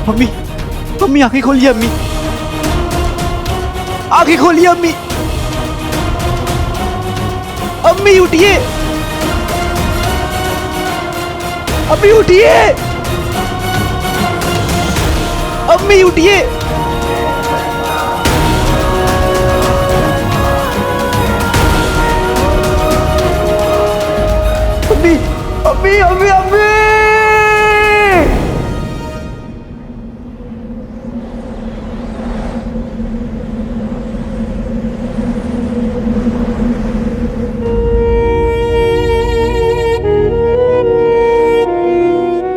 अम्मी, अम्मी आंखें खोलिए अम्मी, आंखें खोलिए अम्मी, अम्मी उठिए, अम्मी उठिए, अम्मी उठिए, अम्मी, अम्मी, अम्मी, अम्मी।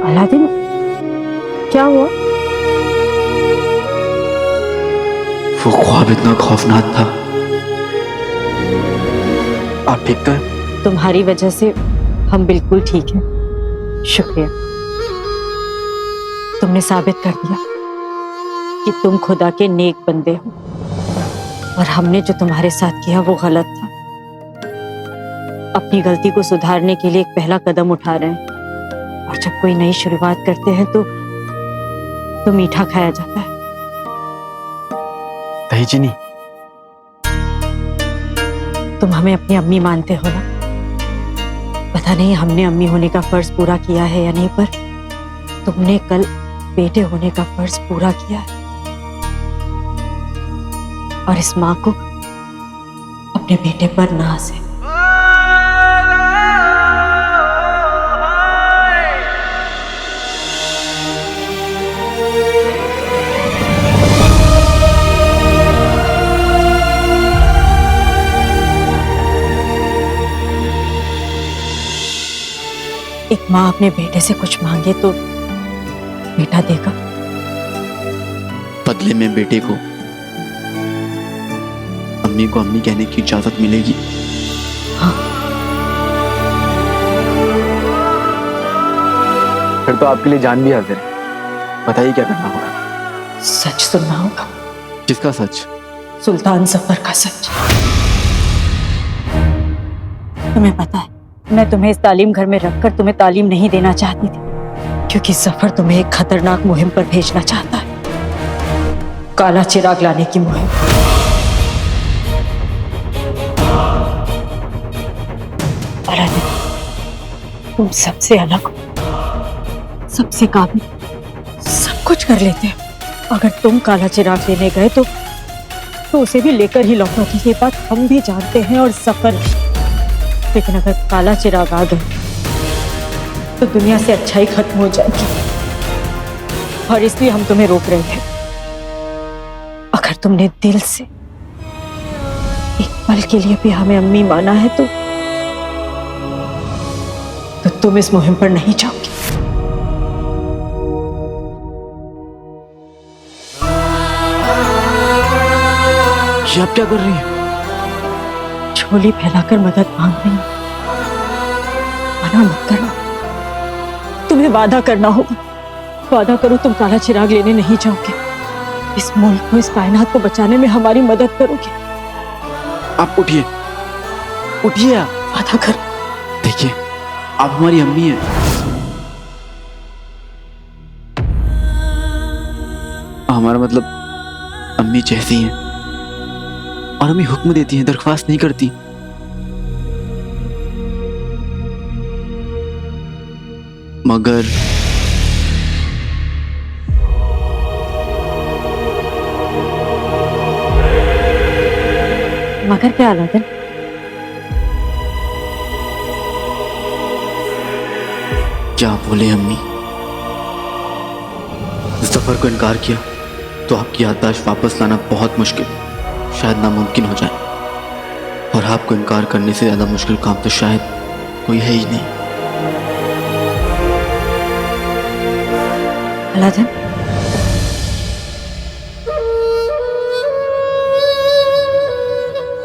अलादीन, क्या हुआ? वो ख्वाब इतना खौफनाक था। आप ठीक तो हैं? तुम्हारी वजह से हम बिल्कुल ठीक हैं। शुक्रिया, तुमने साबित कर दिया कि तुम खुदा के नेक बंदे हो और हमने जो तुम्हारे साथ किया वो गलत था। अपनी गलती को सुधारने के लिए एक पहला कदम उठा रहे हैं, और जब कोई नई शुरुआत करते हैं तो मीठा खाया जाता है। दही चीनी। तुम हमें अपनी अम्मी मानते हो ना? पता नहीं हमने अम्मी होने का फर्ज पूरा किया है या नहीं, पर तुमने कल बेटे होने का फर्ज पूरा किया है। और इस माँ को अपने बेटे पर नाज है। एक माँ अपने बेटे से कुछ मांगे तो बेटा देगा। बदले में बेटे को अम्मी कहने की इजाजत मिलेगी। हाँ। फिर तो आपके लिए जान भी हाजिर है। बताइए क्या करना होगा? सच सुनना होगा। किसका सच? सुल्तान जफर का सच। तुम्हें पता है, मैं तुम्हें इस तालीम घर में रखकर तुम्हें तालीम नहीं देना चाहती थी, क्योंकि जफर तुम्हें एक खतरनाक मुहिम पर भेजना चाहता है। काला चिराग लाने की मुहिम। अलादीन, तुम सबसे अलग हो, सबसे काबिल, सब कुछ कर लेते हो। अगर तुम काला चिराग लेने गए तो उसे भी लेकर ही लौटोगे। ये बात हम भी जानते हैं और जफर। लेकिन अगर काला चिराग आ गए तो दुनिया से अच्छाई खत्म हो जाएगी, और इसलिए हम तुम्हें रोक रहे हैं। अगर तुमने दिल से एक पल के लिए भी हमें अम्मी माना है तो तुम इस मुहिम पर नहीं जाओगे। ये आप क्या कर रही हैं? झोली फैलाकर मदद मांग रही हूं। मना मत करना। तुम्हें वादा करना होगा। वादा करो तुम काला चिराग लेने नहीं जाओगे। इस मुल्क को, इस कायनात को बचाने में हमारी मदद करोगे। आप उठिए, उठिए। आप वादा करो। देखिए, आप हमारी अम्मी हैं। हमारा मतलब अम्मी जैसी हैं, और हमें हुक्म देती हैं, दरख्वास्त नहीं करती। मगर क्या अलादीन? क्या बोले अम्मी? जफर को इनकार किया तो आपकी याददाश्त वापस लाना बहुत मुश्किल, शायद नामुमकिन हो जाए। और आपको इनकार करने से ज्यादा मुश्किल काम तो शायद कोई है ही नहीं। अलादीन,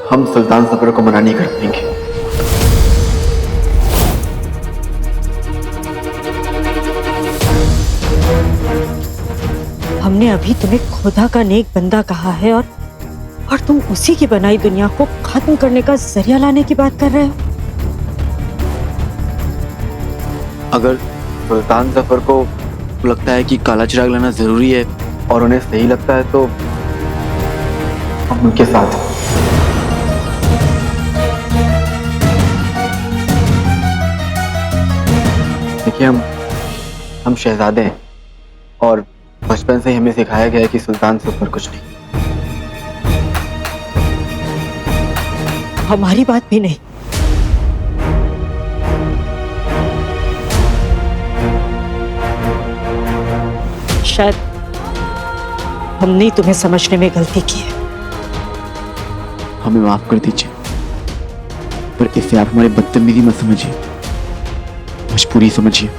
हम सुल्तान जफर को मना नहीं कर पाएंगे। हमने अभी तुम्हें खुदा का नेक बंदा कहा है, और तुम उसी की बनाई दुनिया को खत्म करने का जरिया लाने की बात कर रहे हो। अगर सुल्तान जफर को आपको लगता है कि काला चिराग लाना जरूरी है और उन्हें सही लगता है तो हम उनके साथ हैं। देखिए हम शहजादे हैं और बचपन से ही हमें सिखाया गया है कि सुल्तान से ऊपर कुछ नहीं। हमारी बात भी नहीं। शायद हमने ही तुम्हें समझने में गलती की है। हमें माफ कर दीजिए, पर इसे आप हमारी बदतमीजी मत समझिए, मजबूरी समझिए।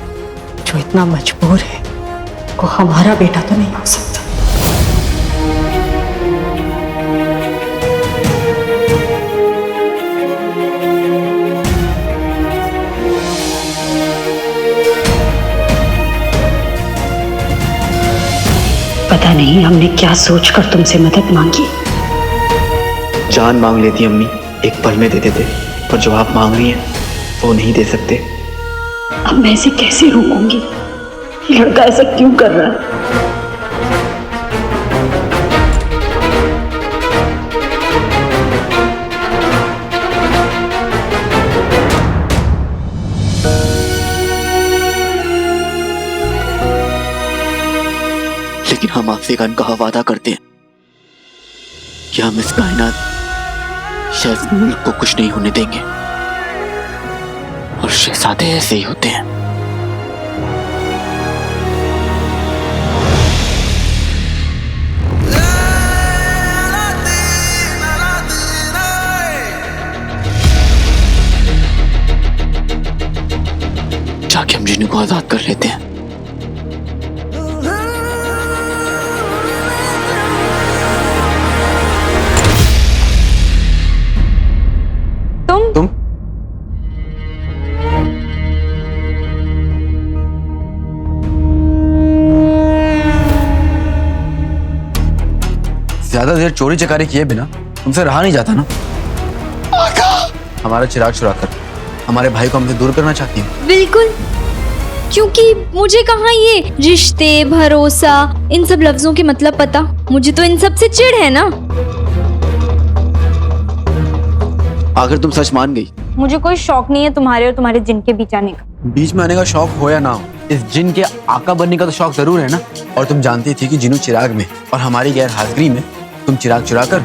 जो इतना मजबूर है वो हमारा बेटा तो नहीं हो सकता। पता नहीं हमने क्या सोचकर तुमसे मदद मांगी। जान मांग लेती अम्मी, एक पल में दे देते, पर जो आप मांग रही हैं वो नहीं दे सकते। अब मैं इसे कैसे रोकूंगी? लड़का ऐसा क्यों कर रहा है? लेकिन हम आपसे एक अनकहा वादा करते हैं कि हम इस कायनात या इस मुल्क को कुछ नहीं होने देंगे, और शहजादे ऐसे ही होते हैं। जाके हम जिन्नू को आजाद कर लेते हैं। तुम ज्यादा देर चोरी चकारी किए बिना तुमसे रहा नहीं जाता ना। हमारा चिराग चुरा कर हमारे भाई को हमसे दूर करना चाहती है। बिल्कुल, क्योंकि मुझे कहाँ ये रिश्ते, भरोसा, इन सब लफ्जों के मतलब पता। मुझे तो इन सब से चिढ़ है ना। अगर तुम सच मान गई, मुझे कोई शौक नहीं है तुम्हारे और तुम्हारे जिन के बीच आने का। बीच में आने का शौक हो या ना हो, इस जिन के आका बनने का तो शौक जरूर है ना। और तुम जानती थी कि जिन्नू चिराग में और हमारी गैर हाजिरी में तुम चिराग चुरा कर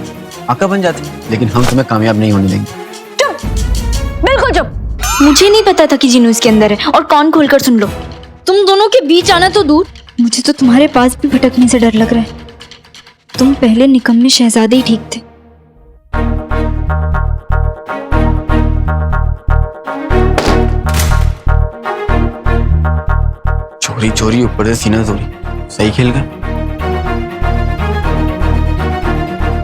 आका बन जाती, लेकिन हम तुम्हें कामयाब नहीं होने देंगे। चुप, बिल्कुल चुप। मुझे नहीं पता था कि जिन्नू इसके अंदर है। और कान खोलकर सुन लो, तुम दोनों के बीच आना तो दूर, मुझे तो तुम्हारे पास भी भटकने से डर लग रहा है। तुम पहले निकम्मे शहजादे ही ठीक थे। चोरी चोरी ऊपर से सीना चोरी, सही खेल गए।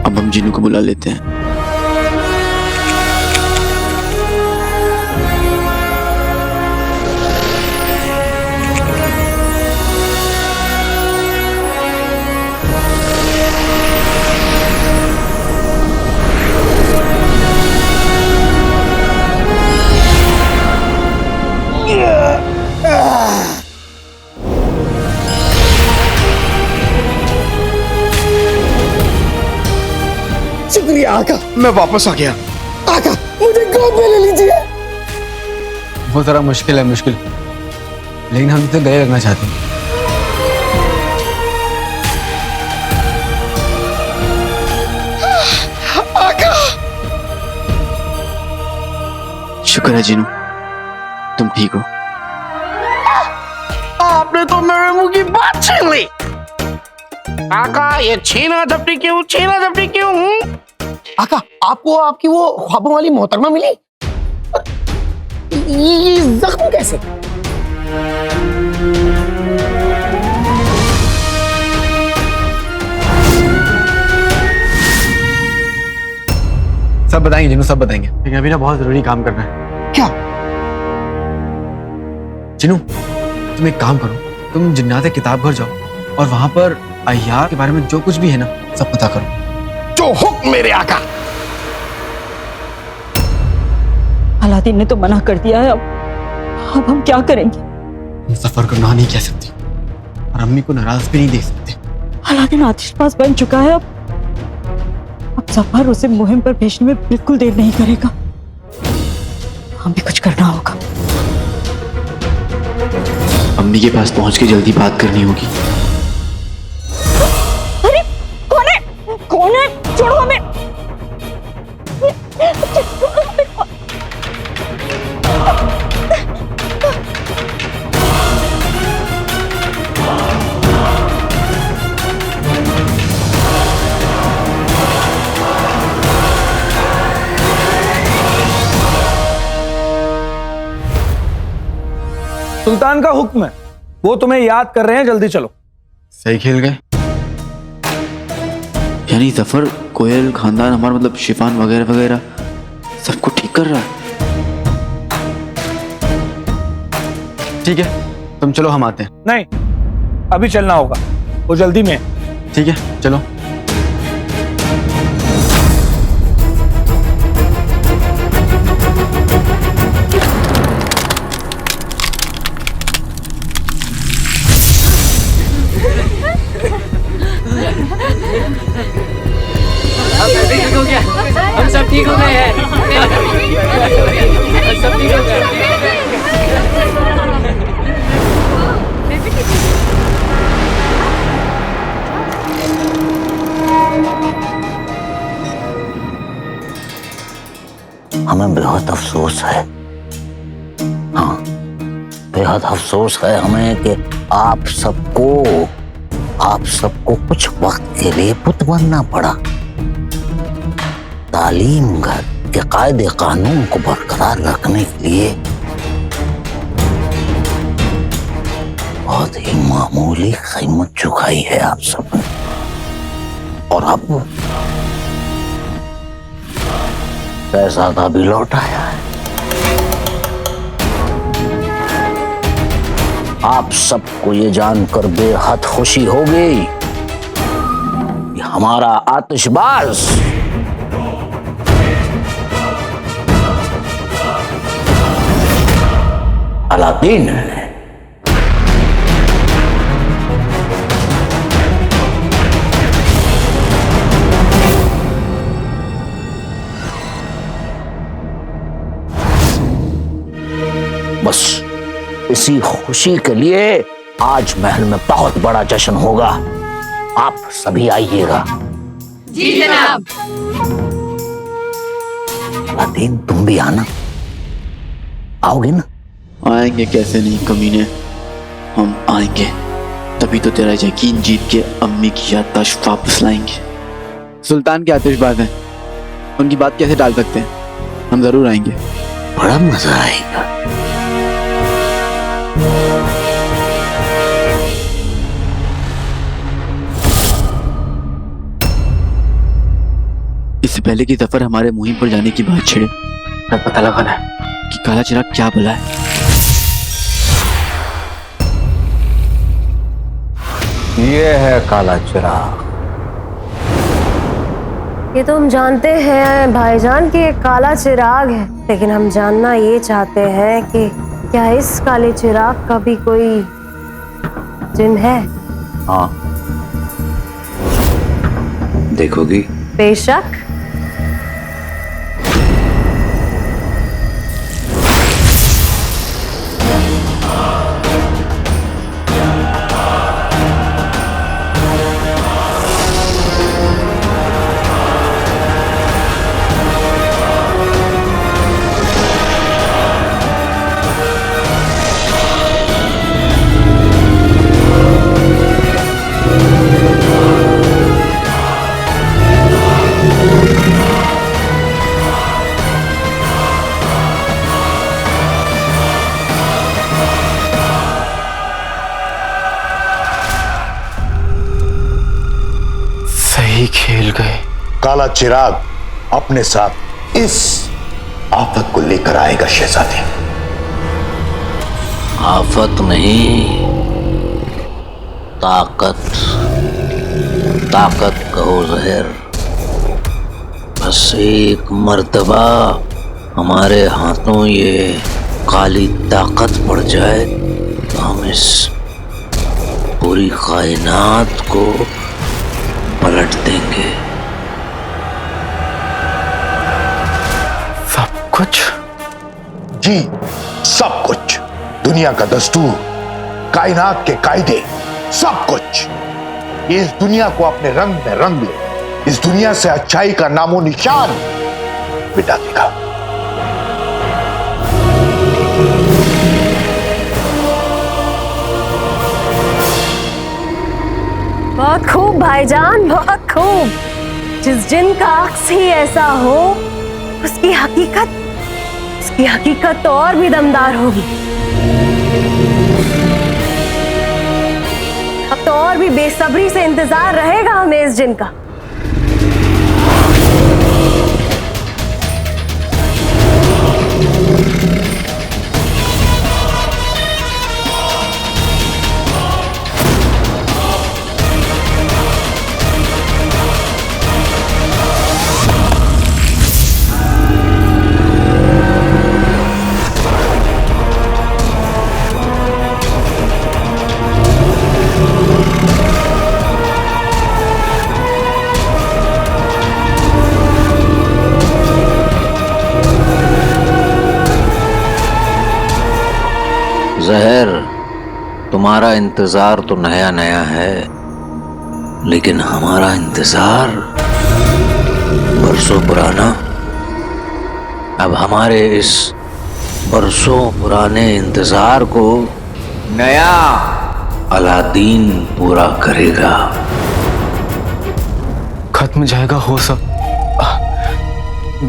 अब हम जिन्नू को बुला लेते हैं। शुक्रिया आका, मैं वापस आ गया। आका, मुझे गोद में ले लीजिए। वो जरा मुश्किल है, मुश्किल, लेकिन हम तो गले लगना चाहते हैं। आका, शुक्र है जिन्नू, तुम ठीक हो। आपने तो मेरे मुंह की बात छीन ली। आका, ये छीना झपटी क्यों, छीना झपटी क्यों? आका, आपको आपकी वो ख्वाबों वाली मोहतरमा मिली? ये जख्म कैसे? सब बताएंगे जिन्नू, सब बताएंगे, लेकिन अभी ना बहुत जरूरी काम करना है। क्या? जिन्नू, तुम एक काम करो, तुम जिन्नाते किताब घर जाओ और वहां पर अय्यार के बारे में जो कुछ भी है ना सब पता करो। जो हुक्म मेरे आका। अलादीन ने तो मना कर दिया है। अब हम क्या करेंगे? सफर को ना नहीं कह सकती, और अम्मी को नाराज भी नहीं देख सकते। हालांकि आतिशबाज बन चुका है। अब जफर उसे मुहिम पर भेजने में बिल्कुल देर नहीं करेगा। हमें कुछ करना होगा। अम्मी के पास पहुंच के जल्दी बात करनी होगी। अरे कौन है? कौन है? छोड़ो हमें। सुल्तान का हुक्म है, वो तुम्हें याद कर रहे हैं, जल्दी चलो। सही खेल गए। यानी जफर, कोयल, खानदान हमारा मतलब शिफान वगैरह वगैरह सबको ठीक कर रहा है। ठीक है, तुम चलो, हम आते हैं। नहीं, अभी चलना होगा, वो जल्दी में है। ठीक है, चलो। हम सब ठीक हो गए हैं। सब ठीक हो गए। हमें बेहद अफसोस है, हाँ बेहद अफसोस है हमें कि आप सबको कुछ वक्त के लिए पुत बनना पड़ा। तालीम घर के कायदे कानून को बरकरार रखने के लिए बहुत ही मामूली कीमत चुकाई है आप सबने, और अब पैसा भी लौट आया है। आप सबको ये जानकर बेहद खुशी होगी कि हमारा आतिशबाज अलादीन है। बस इसी खुशी के लिए आज महल में बहुत बड़ा जश्न होगा, आप सभी आइएगा। जी जनाब। अलादीन, तुम भी आना, आओगे ना? आएंगे कैसे नहीं कमीने, हम आएंगे। तभी तो तेरा यकीन जीत के अम्मी की याददाश्त वापस लाएंगे। सुल्तान के आतिशबाज हैं, उनकी बात कैसे टाल सकते हैं? हम जरूर आएंगे। बड़ा मजा आएगा। इससे पहले कि जफर हमारे मुहिम पर जाने की बात छिड़े, हमें पता लगाना है कि काला चिराग क्या बुला है। ये है काला चिराग। ये तो हम जानते हैं भाईजान कि ये काला चिराग है, लेकिन हम जानना ये चाहते हैं कि क्या इस काले चिराग का भी कोई जिन है? हाँ, देखोगी? बेशक। सही खेल गए। काला चिराग अपने साथ इस आफत को लेकर आएगा शहजादे। आफत नहीं, ताकत। ताकत कहो जहर। बस एक मर्तबा हमारे हाथों ये काली ताकत पड़ जाए तो हम इस पूरी कायनात को पलट देंगे। सब कुछ? जी, सब कुछ। दुनिया का दस्तूर, कायनात के कायदे, सब कुछ। ये इस दुनिया को अपने रंग में रंग ले, इस दुनिया से अच्छाई का नामो निशान मिटा देगा। बहुत खूब भाईजान, बहुत खूब। जिस जिन का अक्स ही ऐसा हो, उसकी हकीकत तो और भी दमदार होगी। अब तो और भी बेसब्री से इंतजार रहेगा हमें इस जिन का। जहर, तुम्हारा इंतजार तो नया नया है, लेकिन हमारा इंतजार बरसों पुराना। अब हमारे इस बरसों पुराने इंतजार को नया अलादीन पूरा करेगा। खत्म जाएगा हो सब,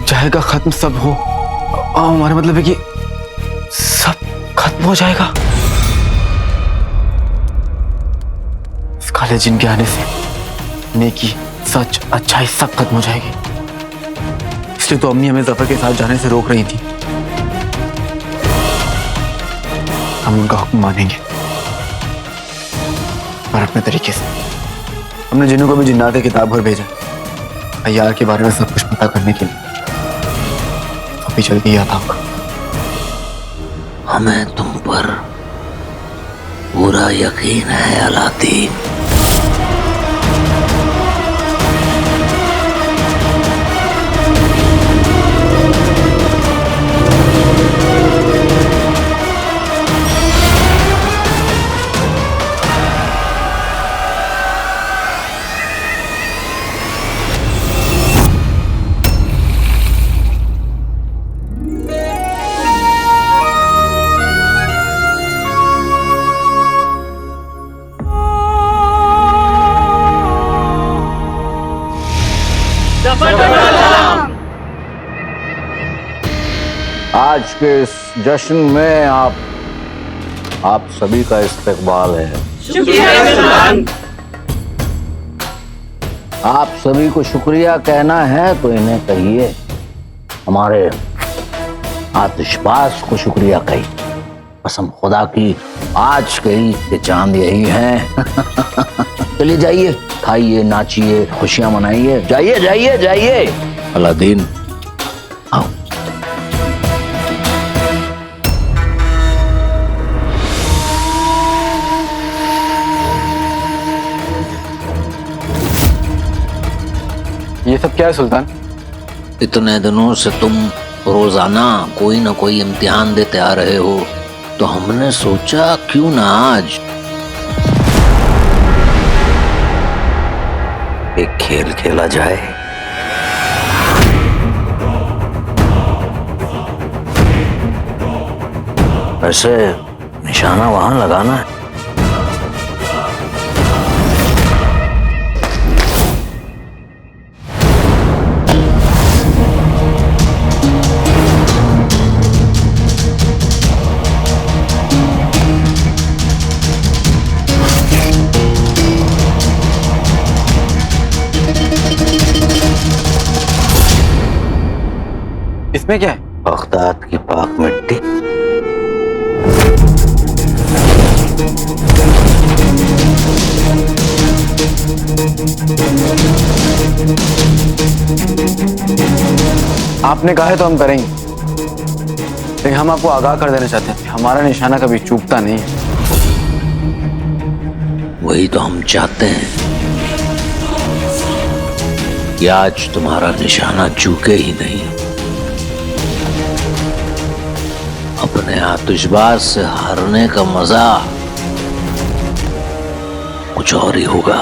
जाएगा खत्म सब हो। हमारा मतलब है कि सब खत्म हो जाएगा। इस काले जिन के आने से नेकी, सच, अच्छाई सब खत्म हो जाएगी। इसलिए तो अम्मी हमें जफर के साथ जाने से रोक रही थी। हम उनका हुक्म मानेंगे और अपने तरीके से। हमने जिन्हों को भी जिन्नात किताब भर भेजा अय्यार के बारे में सब कुछ पता करने के लिए। अभी जल्दी याद आऊंगा। हमें तुम पर पूरा यकीन है अलादीन। आज के इस जश्न में आप सभी का इस्तकबाल है। आप सभी को शुक्रिया कहना है तो इन्हें कहिए, हमारे आतिशबाज को शुक्रिया कही। कसम खुदा की आज के ईद के चांद यही हैं। चलिए जाइए, खाइए, नाचिए, खुशियां मनाइए। जाइए जाइए जाइए। अलादीन आओ। ये सब क्या है सुल्तान? इतने दिनों से तुम रोजाना कोई ना कोई इम्तिहान देते आ रहे हो, तो हमने सोचा क्यों ना आज एक खेल खेला जाए। वैसे निशाना वहां लगाना है। इसमें क्या है? बगदाद की पाक मिट्टी। आपने कहा है तो हम करेंगे, लेकिन हम आपको आगाह कर देना चाहते हैं, हमारा निशाना कभी चूकता नहीं है। वही तो हम चाहते हैं कि आज तुम्हारा निशाना चूके ही नहीं। अपने आतिशबाज से हारने का मजा कुछ और ही होगा।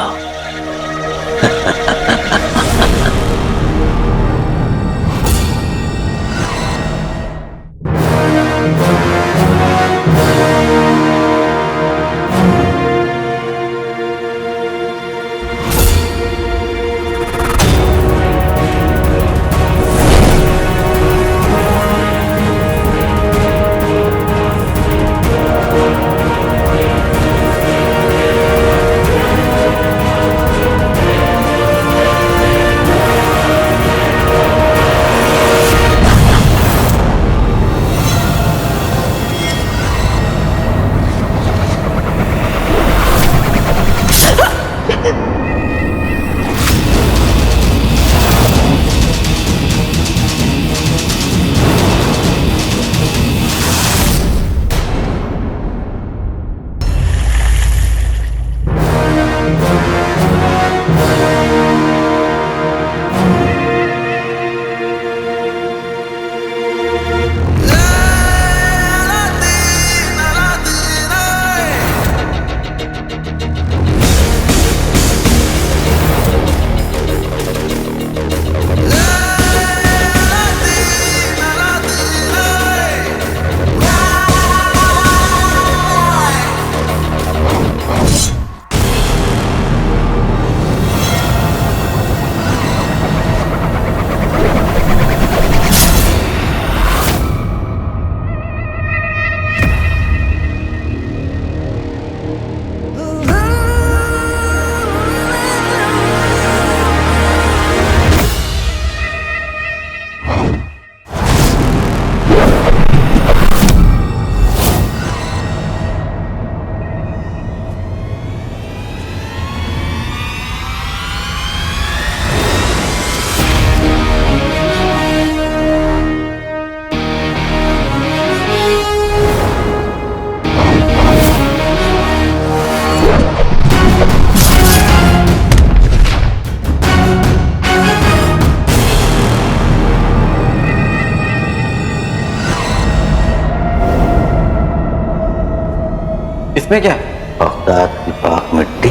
इसमें क्या? बगदाद की पाक मिट्टी।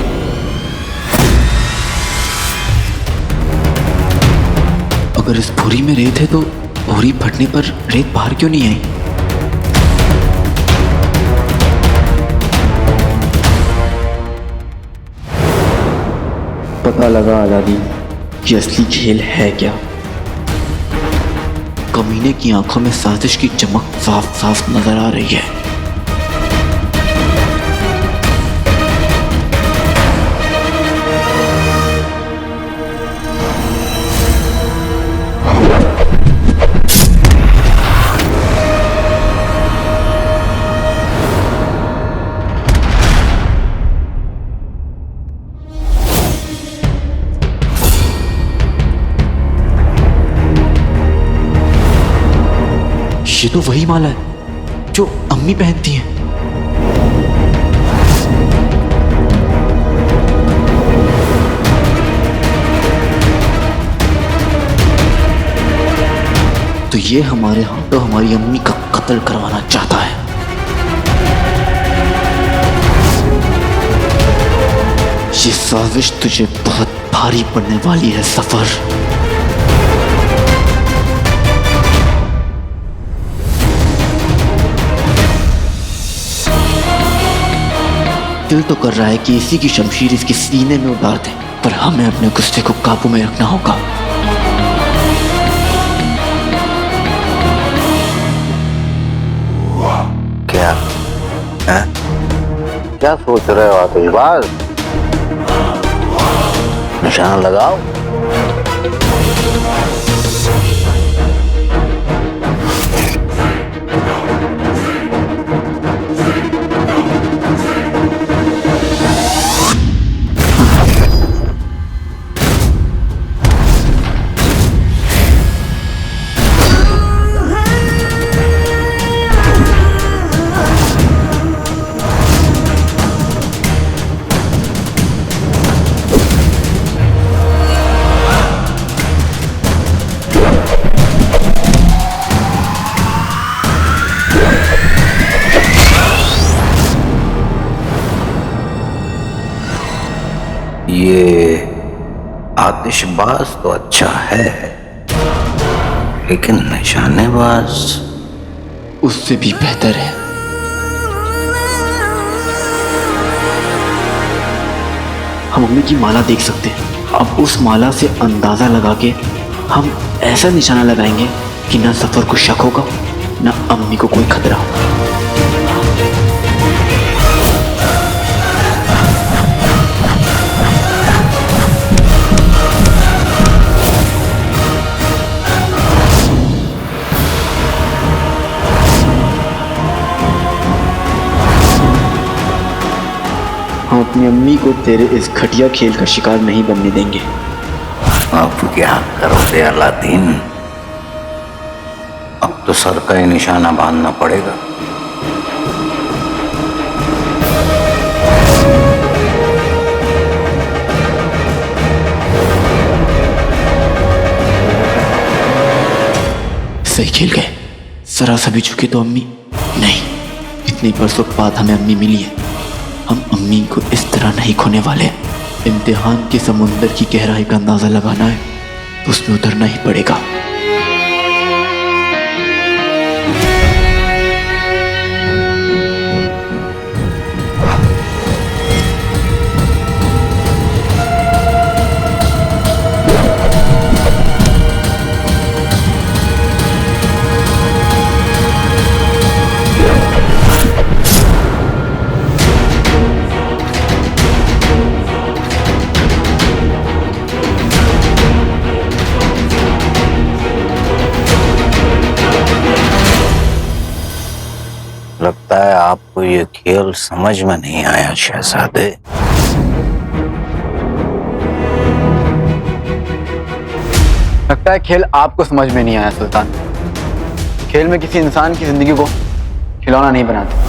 अगर इस भूरी में रेत है तो भूरी फटने पर रेत बाहर क्यों नहीं आई? पता लगा आजादी कि असली खेल है क्या। कमीने की आंखों में साजिश की चमक साफ साफ नजर आ रही है। ये तो वही माला है जो अम्मी पहनती हैं। तो ये हमारे हाथों हमारी अम्मी का कत्ल करवाना चाहता है। ये साजिश तुझे बहुत भारी पड़ने वाली है सफर। दिल तो कर रहा है कि इसी की शमशीर इसके सीने में उतार दें, पर हमें अपने गुस्से को काबू में रखना होगा। क्या है? क्या सोच रहे हो आतिशबाज? निशाना लगाओ। ये आतिशबाज तो अच्छा है, लेकिन निशानेबाज उससे भी बेहतर है। हम अम्मी की माला देख सकते हैं। अब उस माला से अंदाजा लगा के हम ऐसा निशाना लगाएंगे कि ना सफर को शक होगा, ना अम्मी को कोई खतरा होगा। हम अपनी अम्मी को तेरे इस घटिया खेल का शिकार नहीं बनने देंगे। अब क्या करोगे अलादीन? अब तो सर का ही निशाना बांधना पड़ेगा। सही खेल गए। जरा सा भी झुके तो अम्मी नहीं। इतनी बरसों बाद हमें अम्मी मिली है। हम अम्मी को इस तरह नहीं खोने वाले। इम्तिहान के समुंदर की गहराई का अंदाजा लगाना है तो उसमें उतरना ही पड़ेगा। लगता है आपको ये खेल समझ में नहीं आया शहजादे। लगता है खेल आपको समझ में नहीं आया सुल्तान। खेल में किसी इंसान की जिंदगी को खिलौना नहीं बनाते।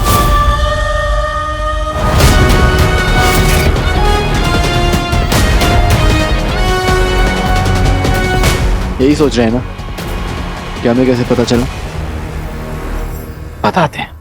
यही सोच रहे हैं ना कि हमें कैसे पता चला? बताते हैं।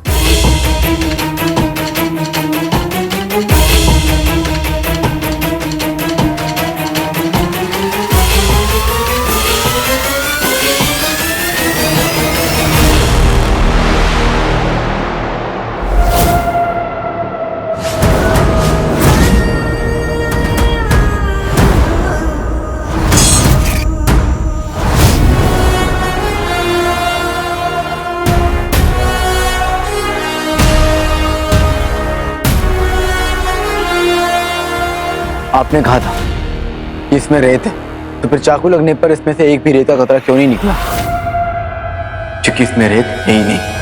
आपने कहा था कि इसमें रेत है, तो फिर चाकू लगने पर इसमें से एक भी रेत का कतरा क्यों नहीं निकला? क्योंकि इसमें रेत है ही नहीं।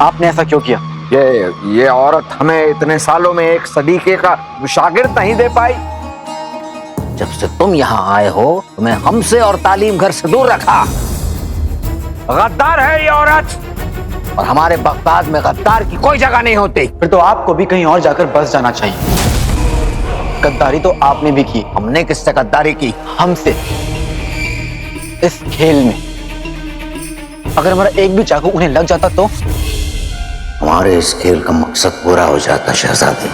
आपने ऐसा क्यों किया? ये औरत हमें इतने सालों में एक सदीके का शागिर्द नहीं दे पाई। जब से तुम यहाँ आए हो तुम्हें हमसे और तालीम घर से दूर रखा। गद्दार है ये औरत, और हमारे बगदाद में गद्दार की कोई जगह नहीं होती। फिर तो आपको भी कहीं और जाकर बस जाना चाहिए। गद्दारी तो आपने भी की। हमने किससे गद्दारी की? हमसे। इस खेल में अगर हमारा एक भी चाकू उन्हें लग जाता तो हमारे इस खेल का मकसद पूरा हो जाता शहजादे।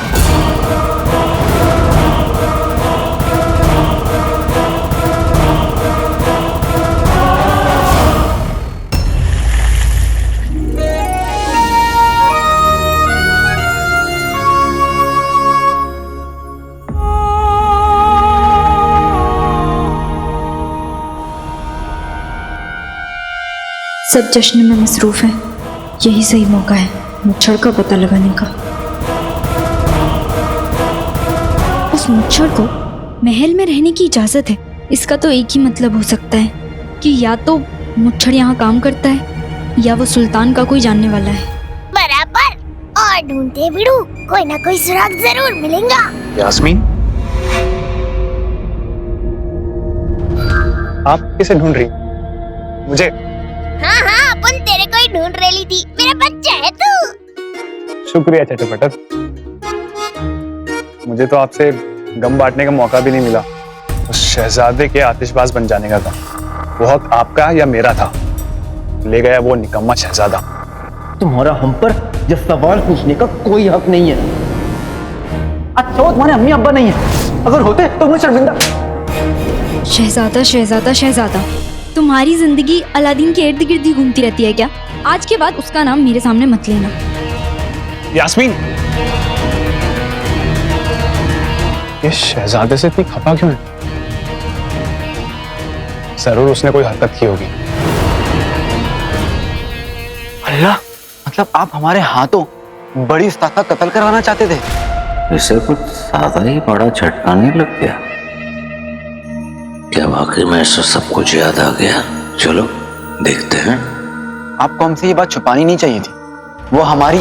सब जश्न में मसरूफ हैं। यही सही मौका है मुच्छड़ का पता लगाने का। उस मुच्छड़ को महल में रहने की इजाजत है। इसका तो एक ही मतलब हो सकता है कि या तो मुच्छड़ यहाँ काम करता है या वो सुल्तान का कोई जानने वाला है। बराबर। और ढूंढते बिड़ू कोई ना कोई सुराग जरूर मिलेगा। यास्मीन, आप किसे ढूंढ रही? मुझे? हाँ हाँ, अपन तेरे को ही ढूंढ रही थी। मेरा बच्चा है तू। शुक्रिया चटपटर। मुझे तो आपसे गम बांटने का मौका भी नहीं मिला। उस शहजादे के आतिशबाज बन जाने का था। वो हक आपका या मेरा था? ले गया वो निकम्मा शहजादा। तुम्हारा हम पर ये सवाल पूछने का कोई हक नहीं है। अच्छा वो तुम्हारे अम्मी अब्बा नहीं है, अगर होते तो मुझे शर्मिंदा। शहजादा शहजादा शहजादा, तुम्हारी जिंदगी अलादीन के इर्द गिर्द ही घूमती रहती है क्या? आज के बाद उसका नाम मेरे सामने मत लेना। यास्मीन, ये शहजादे से इतनी खफा क्यों है? जरूर उसने कोई हरकत की होगी। अल्लाह, मतलब आप हमारे हाथों बड़ी उस्ताद का कत्ल करवाना चाहते थे? इसे कुछ ज्यादा ही बड़ा झटका नहीं लग गया क्या? वाकई में ऐसा सब कुछ याद आ गया? चलो देखते हैं। आपको हमसे ये बात छुपानी नहीं चाहिए थी। वो हमारी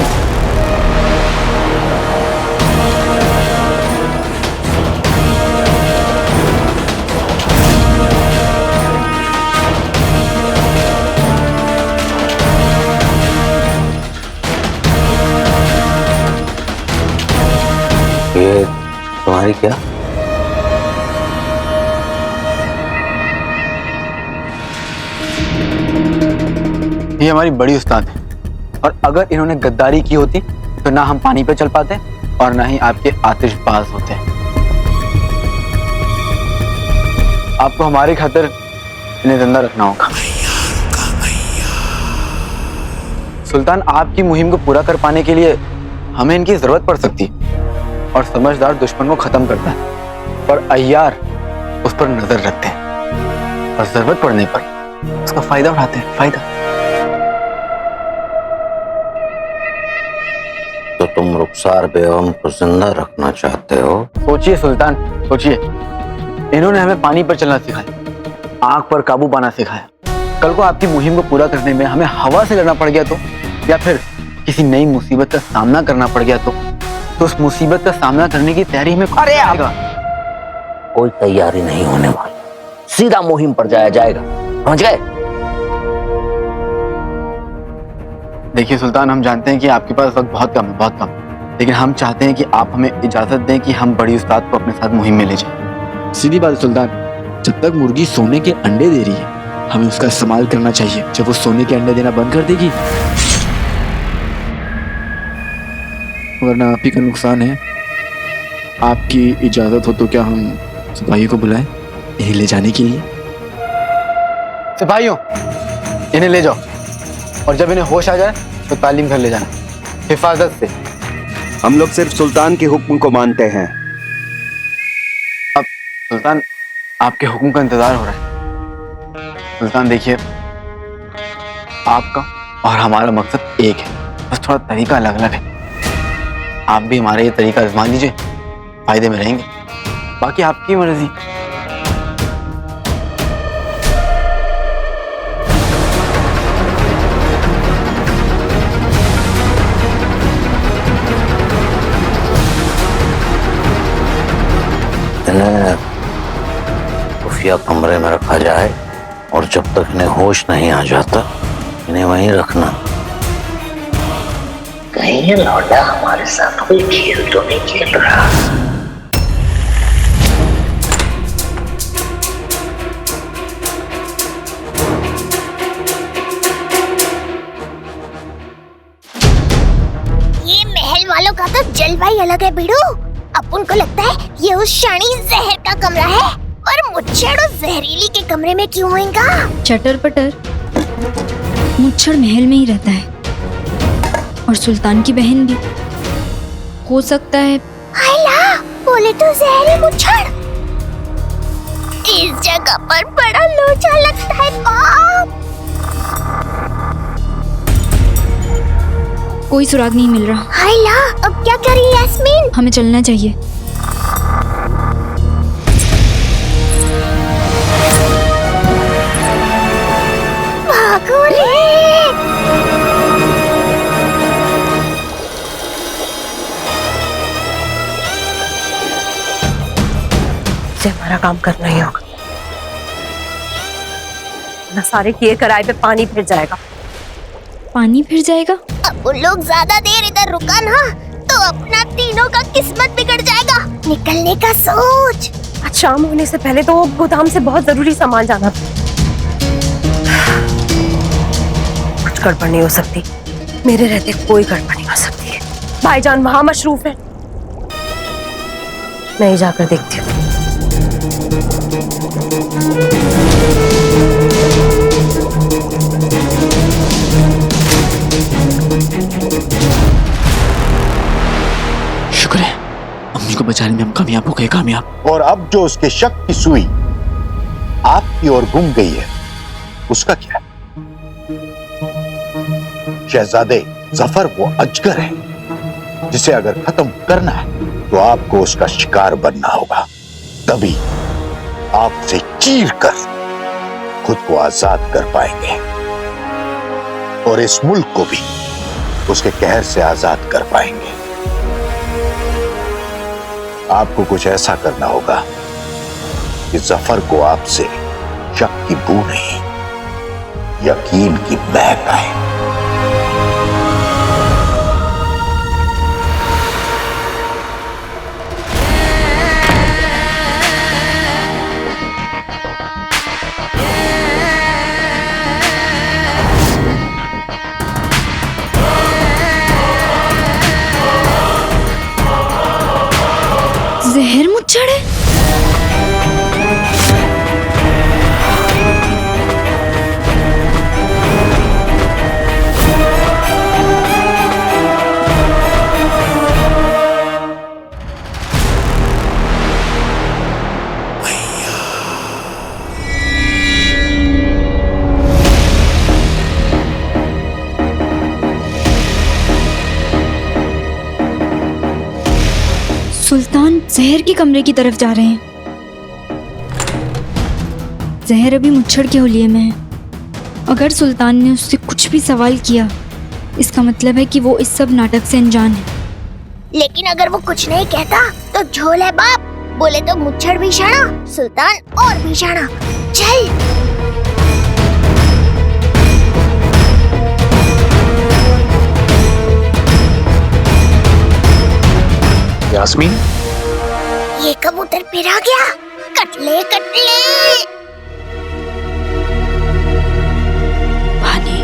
ये तुम्हारी क्या? ये हमारी बड़ी उस्ताद है, और अगर इन्होंने गद्दारी की होती तो ना हम पानी पे चल पाते और ना ही आपके आतिशबाज होते। आपको हमारी खातिर इन्हें जिंदा रखना होगा। सुल्तान, आपकी मुहिम को पूरा कर पाने के लिए हमें इनकी जरूरत पड़ सकती है, और समझदार दुश्मन को खत्म करता है, पर अय्यार उस पर नजर रखते हैं और जरूरत पड़ने पर उसका फायदा उठाते हैं। फायदा। तो तुम रुखसार बेगम को जिंदा रखना चाहते हो? सोचिए सुल्तान, सोचिए। इन्होंने हमें पानी पर चलना सिखाया, आग पर काबू पाना सिखाया। कल को आपकी मुहिम को पूरा करने में हमें हवा से लड़ना पड़ गया तो, या फिर किसी नई मुसीबत का सामना करना पड़ गया तो उस मुसीबत का सामना करने की तैयारी में कोई तैयारी नहीं होने वाली, सीधा मुहिम पर जाया जाएगा। समझ गए? देखिए सुल्तान, हम जानते हैं कि आपके पास वक्त बहुत कम है, बहुत कम, लेकिन हम चाहते हैं कि आप हमें इजाजत दें कि हम बड़ी उस्ताद को अपने साथ मुहिम में ले जाएं। सीधी बात है सुल्तान, जब तक मुर्गी सोने के अंडे दे रही है हमें उसका इस्तेमाल करना चाहिए। जब वो सोने के अंडे देना बंद कर देगी वरना आप ही का नुकसान है। आपकी इजाजत हो तो क्या हम सिपाहियों को बुलाएं इन्हें ले जाने के लिए? सिपाहियों, इन्हें ले जाओ, और जब इन्हें होश आ जाए तो तालीम घर ले जाना, हिफाजत से। हम लोग सिर्फ सुल्तान के हुक्म को मानते हैं। अब सुल्तान, आपके हुक्म का इंतजार हो रहा है। सुल्तान देखिए, आपका और हमारा मकसद एक है, बस थोड़ा तरीका अलग अलग है। आप भी हमारा ये तरीका आजमा लीजिए, फायदे में रहेंगे, बाकी आपकी मर्जी। इन्हें खुफिया कमरे में रखा जाए, और जब तक इन्हें होश नहीं आ जाता इन्हें वहीं रखना। कहीं ये लौंडा हमारे साथ कोई खेल तो नहीं खेल रहा? ये महल वालों का तो जलवा ही अलग है बिड़ू। अपन को लगता है ये उस शानी जहर का कमरा है, और मुच्छड़ उस जहरीली के कमरे में क्यों होएगा? चटर पटर, मुच्छड़ महल में ही रहता है, और सुल्तान की बहन भी हो सकता है। आयला, बोले तो जहरी मुच्छड़। इस जगह पर बड़ा लोचा लगता है बाप। कोई सुराग नहीं मिल रहा। आयला, अब क्या करें यास्मीन? हमें चलना चाहिए। भागो रे। काम करना ही होगा, ना सारे किए कराए पे पानी फिर जाएगा। पानी फिर जाएगा? अब वो लोग ज्यादा देर इधर रुका ना तो अपना तीनों का किस्मत बिगड़ जाएगा। निकलने का सोच। आज शाम होने से पहले तो गोदाम से बहुत जरूरी सामान जाना था। कुछ गड़बड़ नहीं हो सकती, मेरे रहते कोई गड़बड़ नहीं हो सकती है। भाईजान वहां मशरूफ है, मैं ही जाकर देखती हूँ। शुक्र है अम्मी को बचाने में हम कामयाब हो गए, कामयाब। और अब जो उसके शक की सुई आपकी ओर घूम गई है, उसका क्या? शहजादे, जफर वो अजगर है जिसे अगर खत्म करना है तो आपको उसका शिकार बनना होगा। तभी आप उसे चीर कर खुद को आजाद कर पाएंगे और इस मुल्क को भी उसके कहर से आजाद कर पाएंगे। आपको कुछ ऐसा करना होगा कि जफर को आपसे शक की बू नहीं, यकीन की महक आए। जहर मुच्छड़ है? सुल्तान जहर के कमरे की तरफ जा रहे हैं। जहर अभी मुच्छड़ के होलिये में है। अगर सुल्तान ने उससे कुछ भी सवाल किया, इसका मतलब है कि वो इस सब नाटक से अनजान है। लेकिन अगर वो कुछ नहीं कहता तो झोल है बाप। बोले तो मुच्छड़ भी शाना, सुल्तान और भी शाना। चल। यास्मीन, ये कबूतर फिर आ गया। कटले कटले। पानी,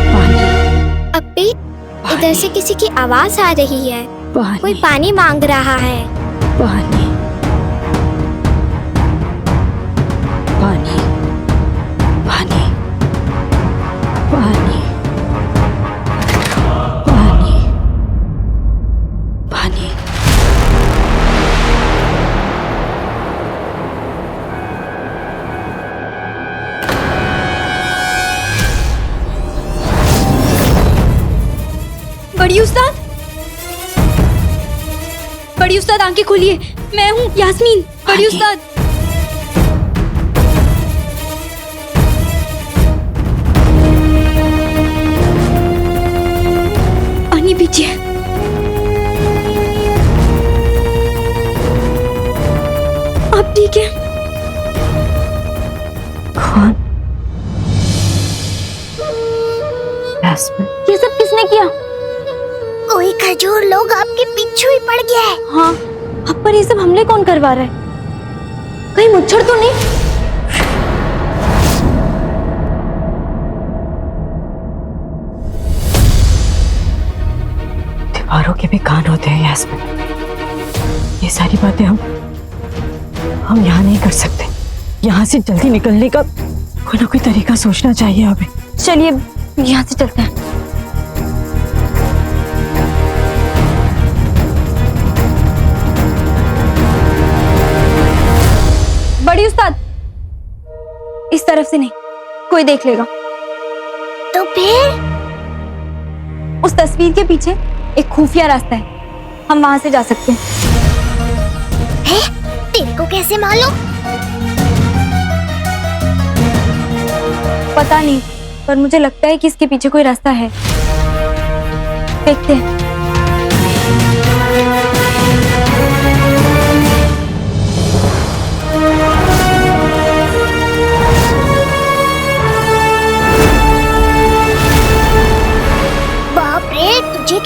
पानी, अब्बी, इधर से किसी की आवाज आ रही है। पानी, कोई पानी मांग रहा है। पानी, पानी, पानी, पानी, पानी, पानी। बड़ी उस्ताद, बड़ी उस्ताद आंखें खोलिए, मैं हूँ यास्मीन। बड़ी उस्ताद, पानी पीजिए। आप ठीक है? कौन? यास्मीन, ये सब किसने किया? कोई खजूर लोग आपके पीछे ही पड़ गया है। हाँ, आप पर ये सब हमले कौन करवा रहा है? कहीं मुच्छड़ तो नहीं? दीवारों के भी कान होते हैं यास्मीन। ये सारी बातें हम यहाँ नहीं कर सकते। यहाँ से जल्दी निकलने का कोई ना कोई तरीका सोचना चाहिए हमें। चलिए यहाँ से चलते हैं। बड़ी उस्ताद, इस तरफ से नहीं, कोई देख लेगा। तो फिर उस तस्वीर के पीछे एक खुफिया रास्ता है, हम वहां से जा सकते हैं। है? तेरे को कैसे मालूम? पता नहीं, पर मुझे लगता है कि इसके पीछे कोई रास्ता है। देखते हैं।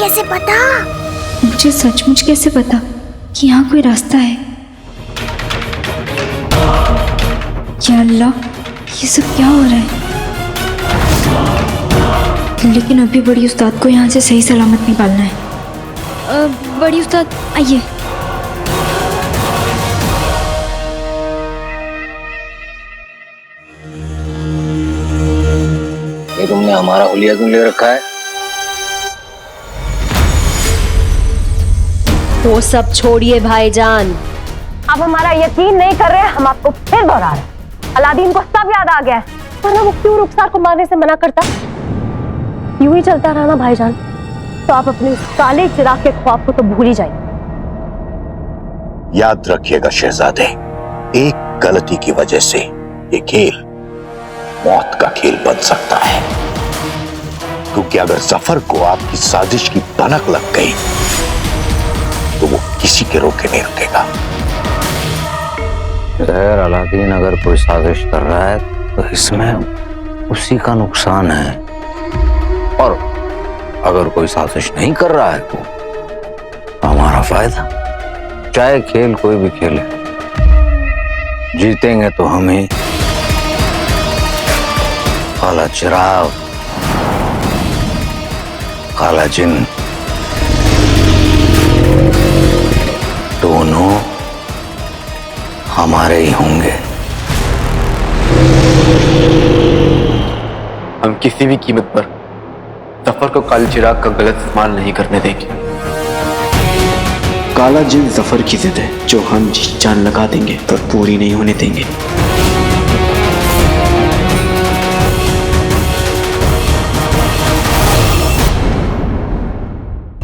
कैसे पता? मुझे सचमुच कैसे पता कि यहाँ कोई रास्ता है? या अल्लाह, ये सब क्या हो रहा है? लेकिन अभी बड़ी उस्ताद को यहाँ से सही सलामत निकालना है। बड़ी उस्ताद आइए। ये तुमने हमारा हुलिया क्यों ले रखा है? वो सब छोड़िए भाईजान, अब हमारा यकीन नहीं कर रहे, हम आपको फिर दोहरा रहे हैं। अलादीन को सब याद आ गया है, वरना वो क्यों रुखसार को मारने से मना करता? यूं ही चलता रहा ना भाईजान, तो आप अपने उस काले चिराग के ख्वाब को तो भूल ही जाइए। याद रखिएगा शहजादे, एक गलती की वजह से ये खेल मौत का खेल बन सकता है, क्योंकि अगर जफर को आपकी साजिश की भनक लग गई तो वो किसी के रोके नहीं रुकेगा। जहर अलादीन अगर कोई साजिश कर रहा है तो इसमें उसी का नुकसान है, और अगर कोई साजिश नहीं कर रहा है तो हमारा फायदा। चाहे खेल कोई भी खेले, जीतेंगे तो हम ही। काला चिराग, काला जिन, दोनों हमारे ही होंगे। हम किसी भी कीमत पर जफर को काले चिराग का गलत इस्तेमाल नहीं करने देंगे। काला जिन जफर की जिद है जो हम जी जान लगा देंगे पर पूरी नहीं होने देंगे।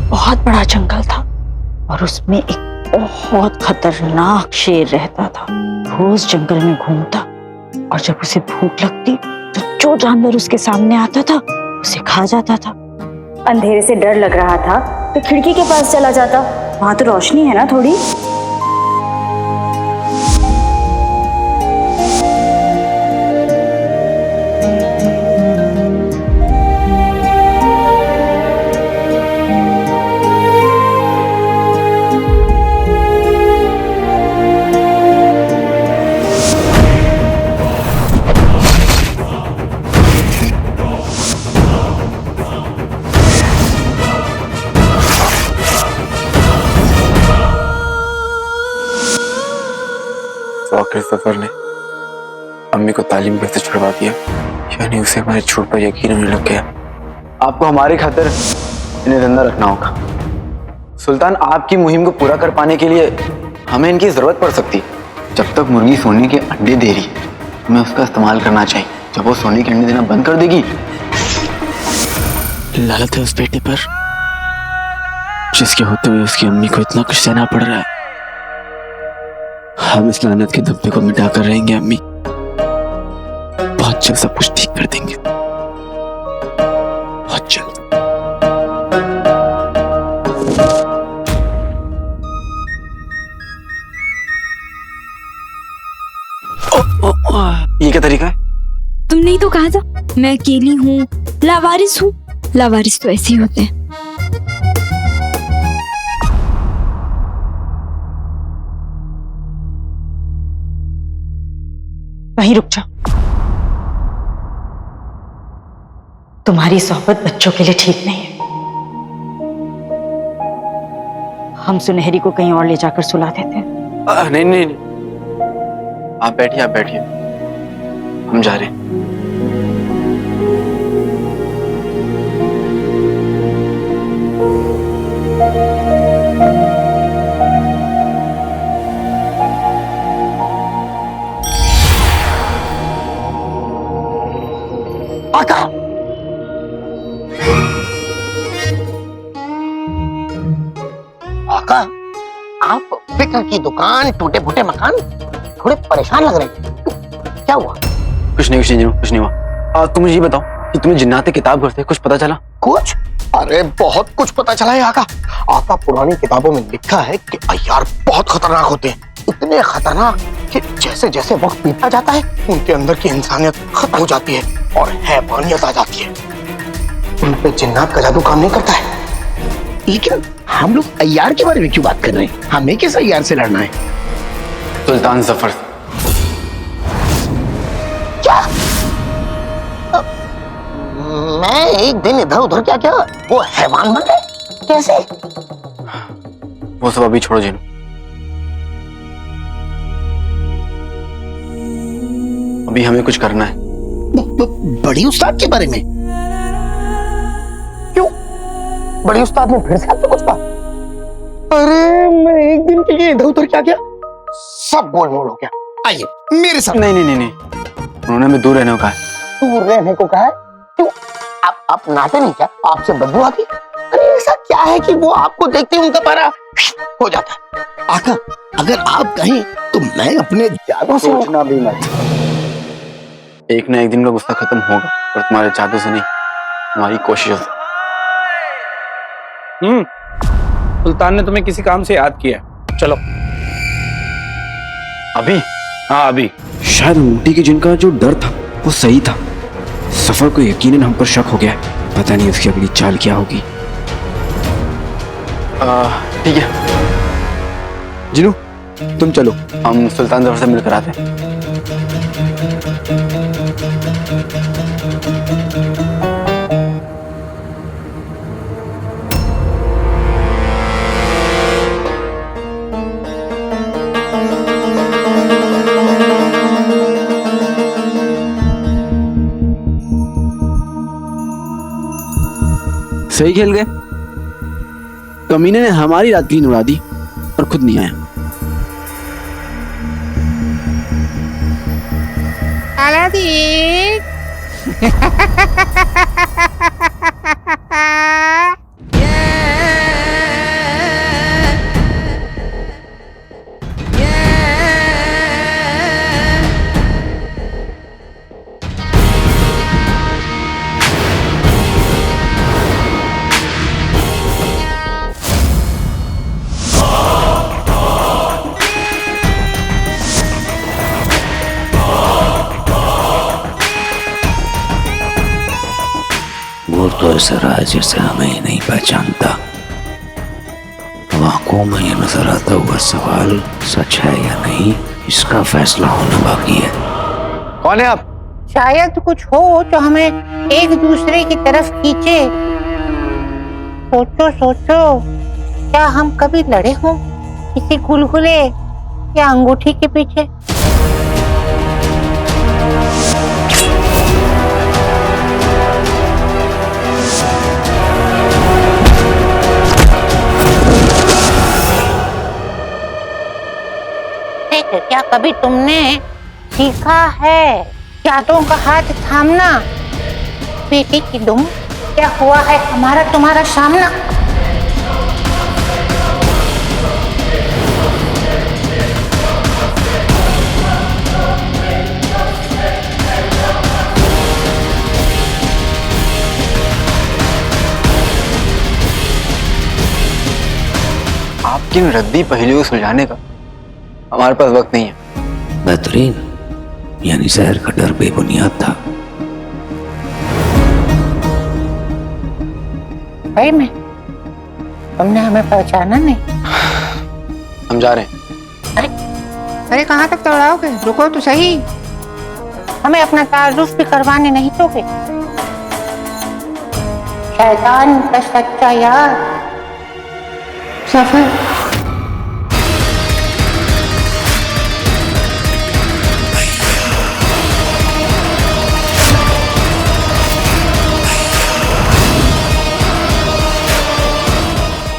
बहुत बड़ा जंगल था और उसमें एक बहुत खतरनाक शेर रहता था। रोज जंगल में घूमता और जब उसे भूख लगती तो जो जानवर उसके सामने आता था उसे खा जाता था। अंधेरे से डर लग रहा था तो खिड़की के पास चला जाता, वहां तो रोशनी है ना थोड़ी। आखिर जफर ने अम्मी को तालीम कैसे छुड़वा दिया, यानी उसे हमारे झूठ पर यकीन होने लग गया। आपको हमारी खातिर इन्हें जिंदा रखना होगा। सुल्तान, आपकी मुहिम को पूरा कर पाने के लिए हमें इनकी जरूरत पड़ सकती। जब तक मुर्गी सोने के अंडे दे रही, हमें उसका इस्तेमाल करना चाहिए। जब वो सोने के अंडे देना बंद कर देगी, लालत है उस बेटे पर जिसके होते हुए उसकी अम्मी को इतना कुछ सहना पड़ रहा है। हम इस लानत के धब्बे को मिटा कर रहेंगे अम्मी, बहुत जल्द सब कुछ ठीक कर देंगे, बहुत जल्द। ये क्या तरीका है? तुमने ही तो कहा था मैं अकेली हूँ, लावारिस हूँ। लावारिस तो ऐसे ही होते हैं। वहीं रुक जाओ, तुम्हारी सोहबत बच्चों के लिए ठीक नहीं है। हम सुनहरी को कहीं और ले जाकर सुला देते हैं। नहीं नहीं नहीं, आप बैठिए, हम जा रहे हैं। आका, आका, आप फिक्र की दुकान, टूटे फूटे मकान, थोड़े परेशान लग रहे हैं। क्या हुआ? कुछ नहीं जीनू, कुछ नहीं हुआ। तुम मुझे ये बताओ कि तुम्हें जिन्नात किताब करते कुछ पता चला? कुछ? अरे बहुत कुछ पता चला है आका। आका, पुरानी किताबों में लिखा है कि अय्यार बहुत खतरनाक होते हैं, इतने खतरनाक कि जैसे जैसे वक्त बीतता जाता है उनके अंदर की इंसानियत खत्म हो जाती है और हैवानियत आ जाती है। उन पे जिन्नात का जादू काम नहीं करता है। लेकिन हम लोग अय्यार के बारे में क्यों बात कर रहे हैं? हमें किस अय्यार से लड़ना है? सुल्तान जफर। क्या? मैं एक दिन इधर उधर क्या वो हैवान बन गए? कैसे? वो सब अभी छोड़ो जिनू, अभी हमें कुछ करना है। बड़ी उस्ताद के बारे में? क्यों? बड़ी उस्ताद ने फिर से आपसे कुछ कहा? अरे मैं एक दिन के लिए इधर उधर क्या किया, सब गोल मोल हो गया। आइए मेरे साथ। नहीं नहीं नहीं नहीं, उन्होंने हमें दूर रहने को कहा है। दूर रहने को कहा है? क्यों? आप नाते नहीं क्या? आपसे बदबू आती? अरे ऐसा क्या है कि वो आपको देखते ही उनका पारा हो जाता है? आका, अगर आप कहें तो मैं अपने जादू से सोचना भी मत, एक ना एक दिन का गुस्सा खत्म होगा, और तुम्हारे जादू से नहीं, हमारी कोशिशों से। सुल्तान ने तुम्हें किसी काम से याद किया, चलो। अभी? हाँ अभी। शायद ऊँटी के जिनका जो डर था वो सही था। सफर को यकीनन हम पर शक हो गया है, पता नहीं उसकी अगली चाल क्या होगी। ठीक है जिनू, तुम चलो, हम सुल्तान जफर से मिलकर आते हैं। सही खेल गए, कमीने ने हमारी रात की नींद उड़ा दी और खुद नहीं आया। अलादीन वो तो ऐसा रहा है जैसे हमें ही नहीं पहचानता। आंखों में ये नजर आता हुआ सवाल सच है या नहीं, इसका फैसला होना बाकी है। कौन है आप? शायद कुछ हो जो हमें एक दूसरे की तरफ खींचे। सोचो सोचो, क्या हम कभी लड़े हों किसी गुलगुले या अंगूठी के पीछे? क्या कभी तुमने सीखा है यादों का हाथ थामना? बेटी की दुम, क्या हुआ है हमारा तुम्हारा सामना? आपकी इन रद्दी पहेलियों को सुलझाने का हमारे पास वक्त नहीं है। बेहतरीन, यानी जहर का डर बेबुनियाद था। भाई में तुमने हमें पहचाना नहीं? हम जा रहे हैं। अरे कहाँ तक दौड़ाओगे? रुको तो सही, हमें अपना तारुफ भी करवाने नहीं दोगे? शैतान का सच्चा यार सफर।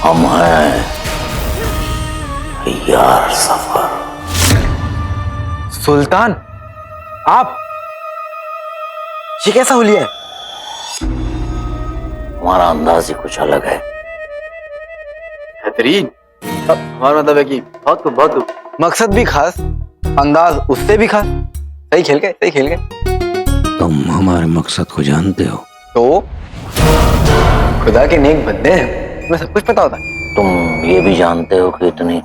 हम हैं यार सफर। सुल्तान, आप ये कैसा हुलिया है? हमारा अंदाज ही कुछ अलग है। बेहतरीन, हमारा मतलब है कि बहुत मकसद भी खास, अंदाज उससे भी खास। सही खेल गए, सही खेल गए। तुम हमारे मकसद को जानते हो तो खुदा के नेक बंदे हैं, तुम्हें सब कुछ पता होता है। तुम ये भी जानते हो कि इतनी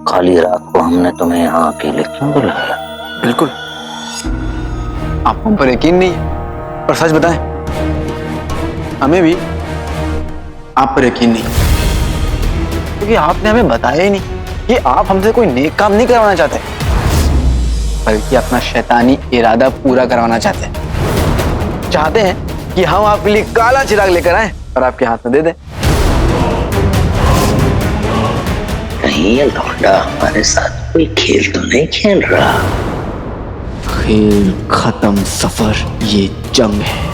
खाली रात को हमने तुम्हें यहाँ अकेले क्यों बुलाया? बिल्कुल, आपको हम पर यकीन नहीं है, और सच बताएं हमें भी आप पर यकीन नहीं। क्योंकि आपने हमें बताया ही नहीं कि आप हमसे कोई नेक काम नहीं करवाना चाहते, बल्कि अपना शैतानी इरादा पूरा करवाना चाहते हैं कि हम आपके लिए काला चिराग लेकर आए और आपके हाथ में दे दें। कहीं ये लौंडा हमारे साथ कोई खेल तो नहीं खेल रहा? खेल खत्म, सफर ये जंग है।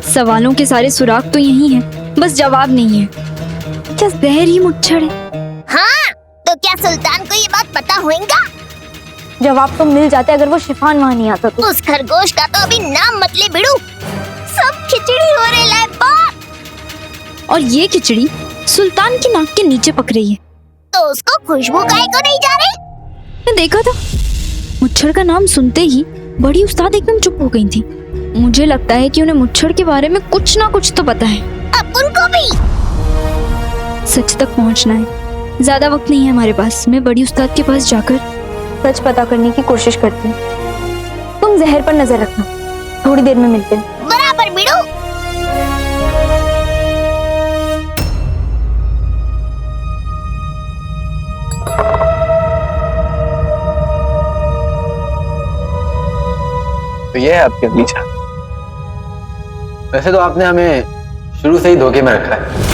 सवालों के सारे सुराग तो यही हैं, बस जवाब नहीं है। क्या जहर ही मुच्छड़ है? हाँ, तो क्या सुल्तान को ये बात पता होगा? जवाब तो मिल जाता अगर वो शिफान वहाँ नहीं आता तो। उस खरगोश का तो अभी नाम मत ले बिड़ू, सब खिचड़ी हो रहे लाए बात। और ये खिचड़ी सुल्तान की नाक के नीचे पक रही है। तो उसको खुशबू काहे को नहीं जा रही? मैं देखा था, मुच्छड़ का नाम सुनते ही बड़ी उस्ताद एकदम चुप हो गई थी। मुझे लगता है कि उन्हें मुच्छड़ के बारे में कुछ ना कुछ तो पता है। अब उनको भी सच तक पहुंचना है, ज्यादा वक्त नहीं है हमारे पास। मैं बड़ी उस्ताद के पास जाकर सच पता करने की कोशिश करती हूँ। तुम जहर पर नजर रखना, थोड़ी देर में मिलते हैं। बराबर बिड़ू। तो ये है आपकी अगली चाल। वैसे तो आपने हमें शुरू से ही धोखे में रखा है।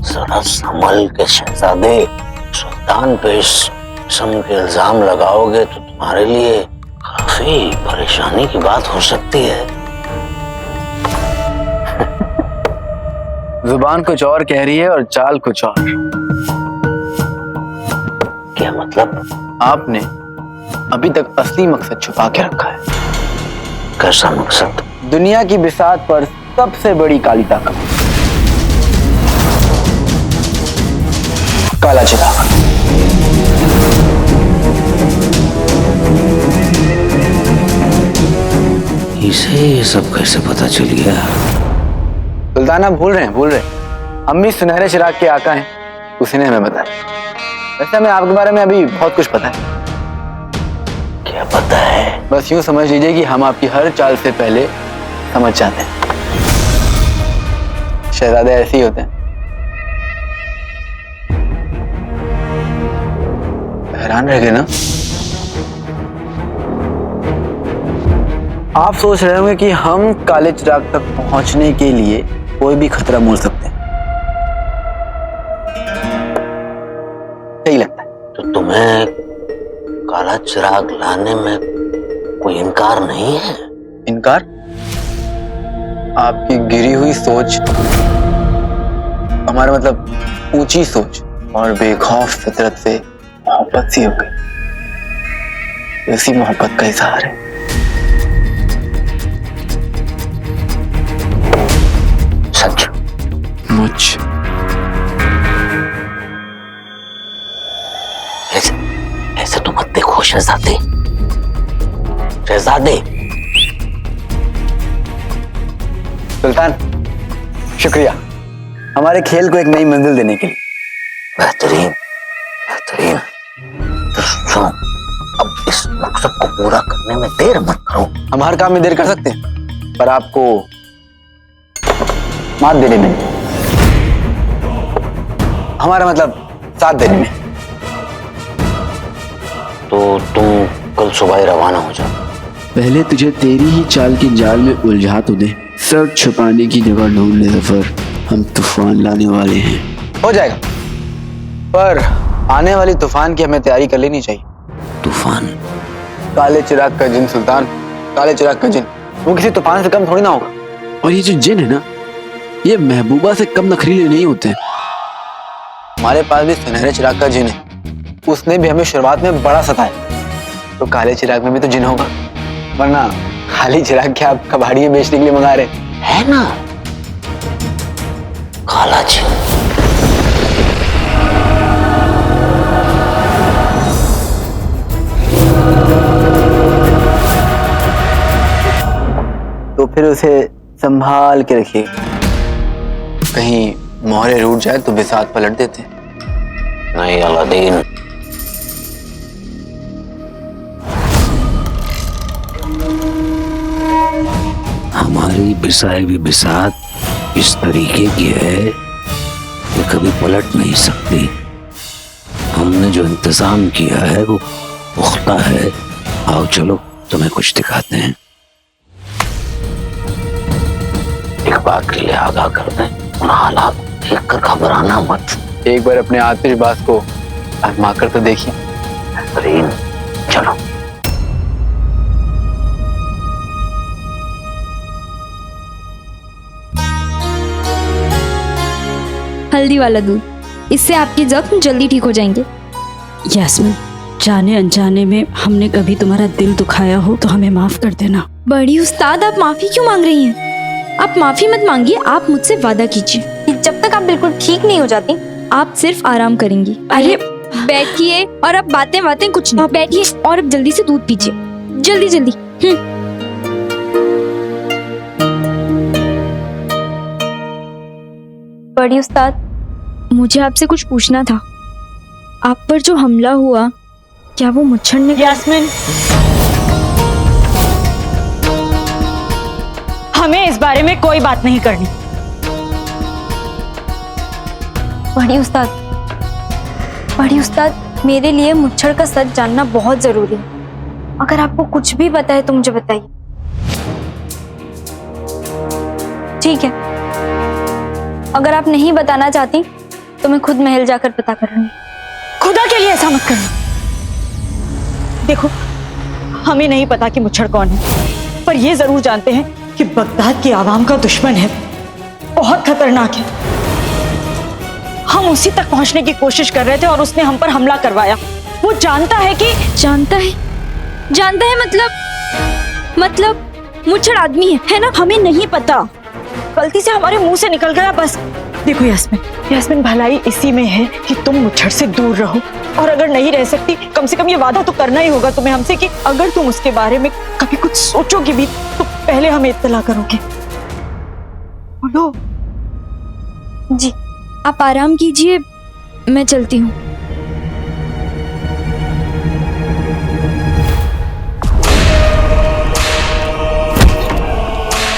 जरा संभल के शहजादे, सुल्तान पे इस किस्म के इल्जाम लगाओगे तो तुम्हारे लिए काफी परेशानी की बात हो सकती है। जुबान कुछ और कह रही है और चाल कुछ और। क्या मतलब? आपने अभी तक असली मकसद छुपा के रखा है। कैसा मकसद? दुनिया की बिसात पर सबसे बड़ी काली ताकत, काला चिराग। इसे ये सब कैसे पता चल गया? सुल्तान आप भूल रहे हैं। हम भी सुनहरे चिराग के आका हैं, उसी ने हमें बताया। वैसे हमें आपके बारे में अभी बहुत कुछ पता है। क्या पता है? बस यूं समझ लीजिए कि हम आपकी हर चाल से पहले समझ जाते हैं। शहजादे ऐसे ही होते हैं, हैरान रह गए ना? आप सोच रहे होंगे कि हम काले चिराग तक पहुंचने के लिए कोई भी खतरा मोल सकते हैं। सही लगता है। तो तुम्हें काला चिराग लाने में कोई इनकार नहीं है? इनकार? आपकी गिरी हुई सोच, हमारा मतलब ऊंची सोच और बेखौफ फितरत से मोहब्बत सी हो गई। इसी मोहब्बत का इजहार है। सच? मुझ ऐसे तो मत देखो शहजादे। शहजादे। सुल्तान शुक्रिया हमारे खेल को एक नई मंजिल देने के लिए। बेहतरीन बेहतरीन। तो सुनो, अब इस मकसद को पूरा करने में देर मत करो। हम हर काम में देर कर सकते हैं, पर आपको मात देने में, हमारा मतलब साथ देने में। तो तुम कल सुबह रवाना हो जाओ। पहले तुझे तेरी ही चाल के जाल में उलझा तो दे। सब छुपाने की जगह ढूंढ ले सफर, हम तूफान लाने वाले हैं। हो जाएगा, पर आने वाली तूफान की हमें तैयारी कर लेनी चाहिए। तूफान? काले चिराग का जिन सुल्तान, काले चिराग का जिन, वो किसी तूफान से कम थोड़ी ना होगा। और ये जो जिन है ना, ये महबूबा से कम नखरीले नहीं होते। हमारे पास भी सुनहरे चिराग का जिन है, उसने भी हमें शुरुआत में बड़ा सताया। तो काले चिराग में भी तो जिन होगा, वरना खाली चिराग क्या आप कबाड़ियां बेचने के लिए मंगा रहे है ना? काला जिन। तो फिर उसे संभाल के रखिए। कहीं मोहरे रूठ जाए तो बिसात पलट देते। नहीं अलादीन, हमारी बिसाई हुई बिसात इस तरीके की है कि कभी पलट नहीं सकती। हमने जो इंतजाम किया है वो पुख्ता है। आओ चलो तुम्हें कुछ दिखाते हैं। एक बार के लिए आगाह कर दें, उन हालात देखकर घबराना मत। एक बार अपने आतिशबाज को आजमा कर तो देखिए। बेहतरीन, चलो। हल्दी वाला दूध, इससे आपके जख्म जल्दी ठीक हो जाएंगे। यास्मीन, जाने अनजाने में हमने कभी तुम्हारा दिल दुखाया हो तो हमें माफ कर देना। बड़ी उस्ताद, आप माफी क्यों मांग रही हैं? आप माफी मत मांगिए, आप मुझसे वादा कीजिए कि जब तक आप बिल्कुल ठीक नहीं हो जाती आप सिर्फ आराम करेंगी। अरे बैठिए और अब बातें कुछ नहीं, बैठिए और अब जल्दी से दूध पीजिए, जल्दी जल्दी। बड़ी उस्ताद, मुझे आपसे कुछ पूछना था। आप पर जो हमला हुआ, क्या वो मुच्छर ने? यास्मीन, हमें इस बारे में कोई बात नहीं करनी। बड़ी उस्ताद, मेरे लिए मुच्छर का सच जानना बहुत जरूरी है। अगर आपको कुछ भी पता है तो मुझे बताइए। ठीक है, अगर आप नहीं बताना चाहती तो मैं खुद महल जाकर पता कर लूंगी। खुदा के लिए ऐसा मत करना। देखो, हमें नहीं पता कि मुच्छर कौन है, पर ये जरूर जानते हैं कि बगदाद की आवाम का दुश्मन है, बहुत खतरनाक है। हम उसी तक पहुंचने की कोशिश कर रहे थे और उसने हम पर हमला करवाया। वो जानता है मतलब मुच्छर आदमी है ना? हमें नहीं पता, गलती से हमारे मुंह से निकल गया बस। देखो यास्मीन, भलाई इसी में है कि तुम मुच्छर से दूर रहो, और अगर नहीं रह सकती कम से कम ये वादा तो करना ही होगा तुम्हें हमसे कि अगर तुम उसके बारे में कभी कुछ सोचोगी भी तो पहले हमें इत्तला करोगे। बोलो। जी, आप आराम कीजिए, मैं चलती हूँ।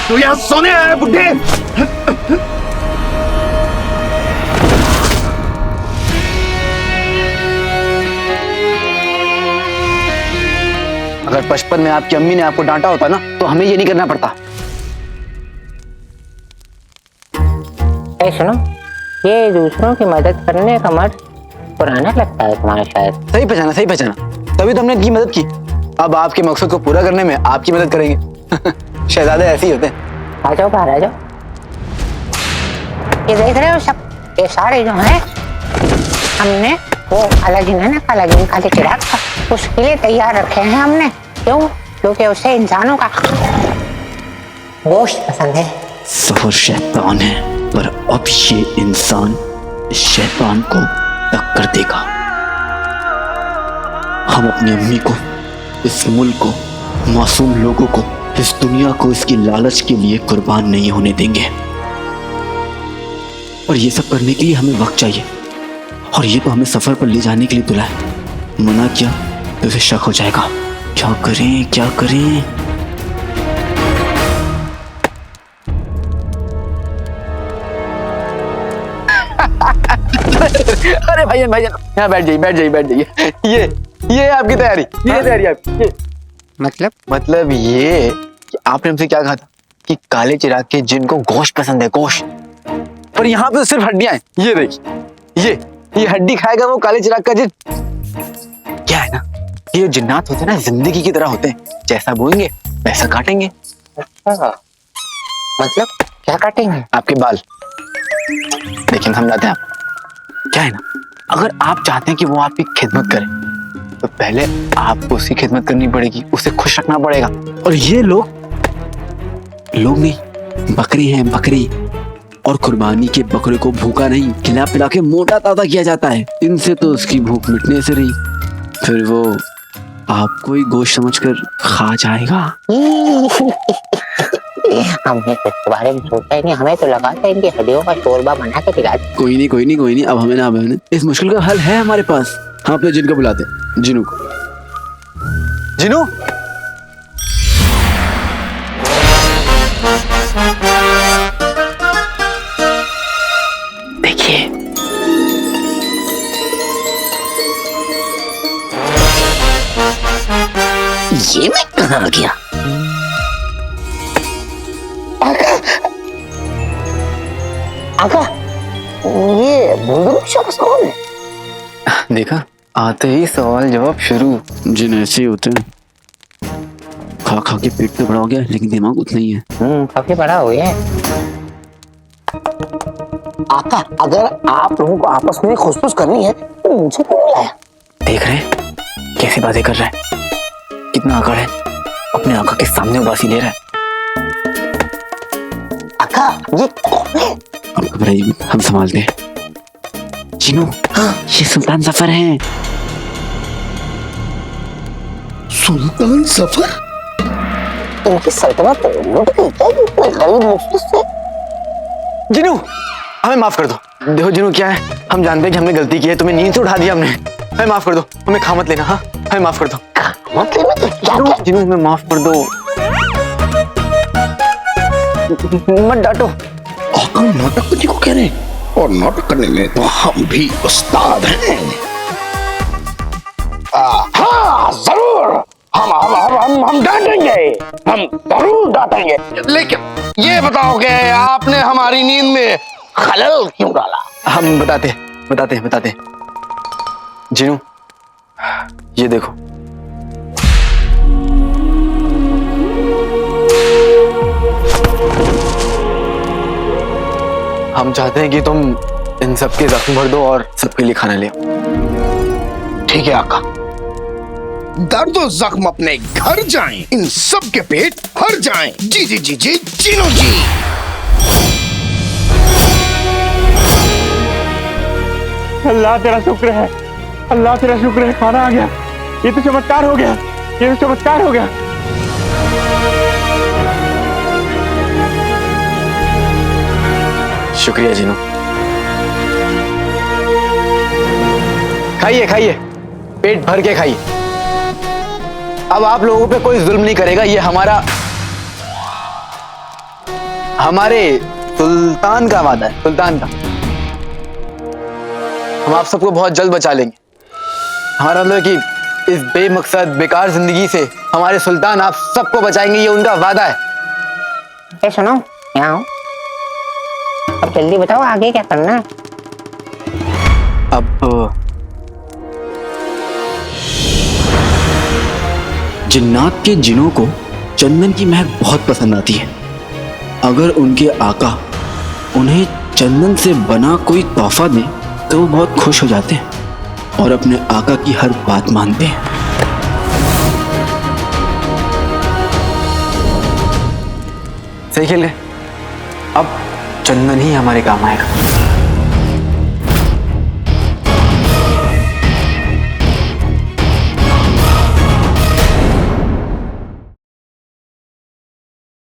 तू यहाँ सोने आया बुड्ढे? अगर बचपन में आपकी अम्मी ने आपको डांटा होता ना तो हमें ये नहीं करना पड़ता। सुनो, ये दूसरों की मदद करने का मर्द पुराना लगता है तुम्हारा शायद। सही पहचाना, तभी तो हमने इनकी मदद की। अब आपके मकसद को पूरा करने में आपकी मदद करेंगे। शहजादे ऐसे ही होते हैं। आ जाओ बाहर आ जाओ। ये देख रहे हो सब, ये सारे जो हैं हमने वो अलादीन है ना, अलादीन का चिराग था, उसके लिए तैयार रखे हैं हमने। क्यों? क्योंकि उसे इंसानों का गोश्त पसंद है। सफर शैतान है, पर अब ये इंसान इस शैतान को टक्कर देगा। हम अपनी अम्मी को, इस मुल्क को, मासूम लोगों को, इस दुनिया को इसकी लालच के लिए कुर्बान नहीं होने देंगे। और ये सब करने के लिए हमें वक्त चाहिए, और ये तो हमें सफर पर ले जाने के लिए तुला है। मना किया तो उसे शक हो जाएगा। क्या करें? अरे भाईजान यहाँ बैठ जाइए। ये आपकी तैयारी, ये तैयारी आपकी। ये मतलब ये कि आपने हमसे क्या कहा था कि काले चिराग के जिन को गोश्त पसंद है, गोश्त। पर यहाँ पे तो सिर्फ हड्डियां हैं। ये देखिए, ये हड्डी खाएगा वो काले चिराग का जिन। क्या है ना, ये जिन्नात होते हैं ना, जिंदगी की तरह होते हैं, जैसा बोएंगे वैसा काटेंगे। मतलब क्या काटेंगे? आपके बाल। लेकिन समझाते हैं आप। क्या है ना, अगर आप चाहते हैं कि वो आपकी खिदमत करे तो पहले आपको उसकी खिदमत करनी पड़ेगी, उसे खुश रखना पड़ेगा। और ये लोग नहीं, बकरी हैं, बकरी। और कुर्बानी के बकरे को भूखा नहीं, खिला पिला के मोटा ताजा किया जाता है। इनसे तो उसकी भूख मिटने से रही, फिर वो आपको ही गोश्त समझकर खा जाएगा। हमने कुछ के बारे में सोचा ही नहीं, हमें तो लगा था इनकी हड्डियों का शोरबा बना के खिला दें। कोई नहीं, अब हमें ना बहने, इस मुश्किल का हल है हमारे पास। हम अपने जिन को बुलाते हैं, जिनू को। जिनू, देखिए ये मैं कहाँ आ गया? आका, ये बुजुर्ग शख्स कौन है? देखा, आते ही सवाल जवाब शुरू। जिन ऐसे ही होते हैं, खा खा के पेट तो बड़ा हो गया लेकिन दिमाग उतना ही है। काफी बड़ा हो गया है। आका, अगर आप लोगों को आपस में खुशबुश करनी है तो मुझे क्यों बुलाया? देख रहे हैं कैसी बातें कर रहा है, कितना आकड़ है, अपने आका के सामने उबासी ले रहा है। आका, ये कौन है? हम घबराइए मत, हम संभालते हैं। जिनू, ये सुल्तान सफर हैं। सुल्तान सफर? इनकी सल्तनत लुट गई क्या इतने गरीब मुफ्त से? जिनू, हमें माफ कर दो। देखो जिनू, क्या है, हम जानते हैं कि हमने गलती की है, तुम्हें नींद से उठा दिया हमने। हमें माफ कर दो, हमें खा मत लेना। हाँ, हमें माफ कर दो। मत लेना तो क्या क्या? जिनू, हमें माफ कर दो, मत डांटो। आका नाटक करने को कह रहे हैं, और नाटक करने में तो हम भी उस्ताद हैं। हाँ जरूर, हम डांटेंगे, हम जरूर डांटेंगे। लेकिन ये बताओ कि आपने हमारी नींद में खलल क्यों डाला? हम बताते हैं। जिनू, ये देखो, हम चाहते हैं कि तुम इन सब के जख्म भर दो और सबके लिए खाना ले आओ। ठीक है आका, दर्द और जख्म अपने घर जाएं, इन सब के पेट भर जाएं। जी जी जी जी, जिनू जी। अल्लाह तेरा शुक्र है, अल्लाह तेरा शुक्र है, खाना आ गया। ये तो चमत्कार हो गया, ये तो चमत्कार हो गया। शुक्रिया जिनू। खाइए खाइए, पेट भर के खाइए। अब आप लोगों पे कोई जुल्म नहीं करेगा, ये हमारे सुल्तान का वादा है, सुल्तान का। हम आप सबको बहुत जल्द बचा लेंगे। हमारा मतलब है कि इस बेमकसद बेकार जिंदगी से हमारे सुल्तान आप सबको बचाएंगे, ये उनका वादा है। ए सुनो, यहाँ आओ। अब जल्दी बताओ आगे क्या करना है? अब जिन्नात के जिनों को चंदन की महक बहुत पसंद आती है। अगर उनके आका उन्हें चंदन से बना कोई तोहफा दे तो वो बहुत खुश हो जाते हैं और अपने आका की हर बात मानते हैं। सही खेल गए। अब चंदन ही हमारे काम आएगा।